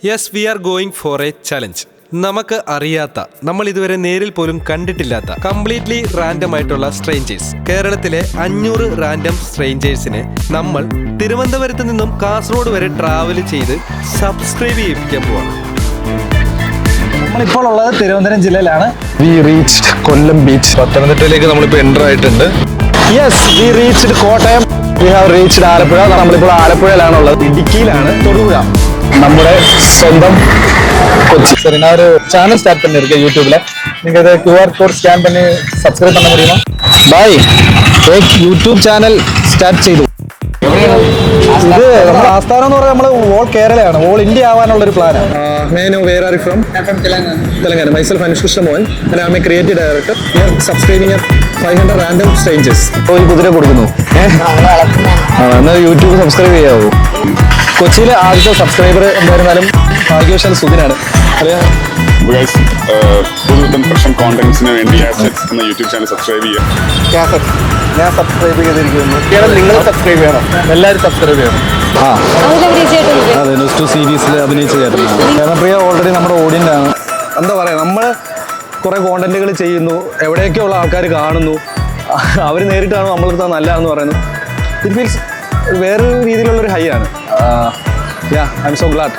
Yes we are going for A challenge. നമുക്ക് അറിയാത്ത, നമ്മൾ ഇതുവരെ നേരിൽ പോലും കണ്ടിട്ടില്ലാത്ത കംപ്ലീറ്റ്ലി റാൻഡം ആയിട്ടുള്ള സ്ട്രേഞ്ചേഴ്സ്. കേരളത്തിലെ 500 റാൻഡം സ്ട്രേഞ്ചേഴ്സിനെ നമ്മൾ തിരുവനന്തപുരത്ത് നിന്നും കാസർഗോഡ് വരെ ട്രാവൽ ചെയ്ത് സബ്സ്ക്രൈബ് ചെയ്യിപ്പിക്കാൻ പോവാണ്. നമ്മളിപ്പോൾ ഉള്ളത് തിരുവനന്തപുരം ജില്ലയിലാണ്. We reached Kollam beach. പത്തനംതിട്ടയിലേക്ക് നമ്മളിപ്പോൾ എൻ്റർ ആയിട്ടുണ്ട്. Yes, we reached Kottayam. We have reached Alappuzha. നമ്മളിപ്പോൾ ആലപ്പുഴയിലാണുള്ളത്. ഇടുക്കിയിലാണ്, തൊടുപുഴ. നമ്മുടെ സ്വന്തം കൊച്ചി. சரி, நான் ஒரு சேனல் ஸ்டார்ட் பண்ணியிருக்கேன் யூடியூப்ல. நீங்க இதை QR கோட் ஸ்கேன் பண்ணி சப்ஸ்கிரைப் பண்ண முடியுமா? ബൈ एक यूट्यूब चैनल स्टार्ट ചെയ്തു. ഇത് നമ്മുടെ ആസ്ഥാനം എന്ന് പറയുന്നത് നമ്മൾ ഓൾ കേരളയാണ്, ഓൾ ഇന്ത്യ ആവാനുള്ള ഒരു പ്ലാനാണ്. May I know where are you from? I'm from Telangana. Telangana. Myself Anush Krishna Mohan and I'm a creative director. We are subscribing at 500 random strangers. ഒരു കുതിര കൊടുക്കുന്നു. എന്നാൽ യൂട്യൂബ് സബ്സ്ക്രൈബ് ചെയ്യാവോ? കൊച്ചിയിലെ ആദ്യത്തെ subscriber എന്തായിരുന്നാലും ഭാഗ്യവശാൽ സുധിനാണ്. പുതുതൻ പ്രശ്നം കോണ്ടന്റ്സിന് വേണ്ടി ആസെറ്റ്സ് എന്ന യൂട്യൂബ് ചാനൽ സബ്സ്ക്രൈബ് ചെയ്യുക. ഞാൻ സബ്സ്ക്രൈബ് ചെയ്തിരിക്കുന്നു. നിങ്ങൾ സബ്സ്ക്രൈബ് ചെയ്യണം, എല്ലാവരും സബ്സ്ക്രൈബ് ചെയ്യണം. അതെ, ന്യൂസ് 2 സീരീസിൽ അഭിനയിച്ച കാരണം പ്രിയ ഓൾറെഡി നമ്മുടെ ഓഡിയൻ്റ് ആണ്. എന്താ പറയുക, നമ്മൾ കുറേ കോണ്ടന്റുകൾ ചെയ്യുന്നു, എവിടെയൊക്കെയുള്ള ആൾക്കാർ കാണുന്നു, അവർ നേരിട്ടാണ് നമ്മളെടുത്താൽ നല്ലതെന്ന് പറയുന്നു. ഇറ്റ് ഫീൽസ് വേറൊരു രീതിയിലുള്ളൊരു ഹൈ ആണ്. I M so GLAAD.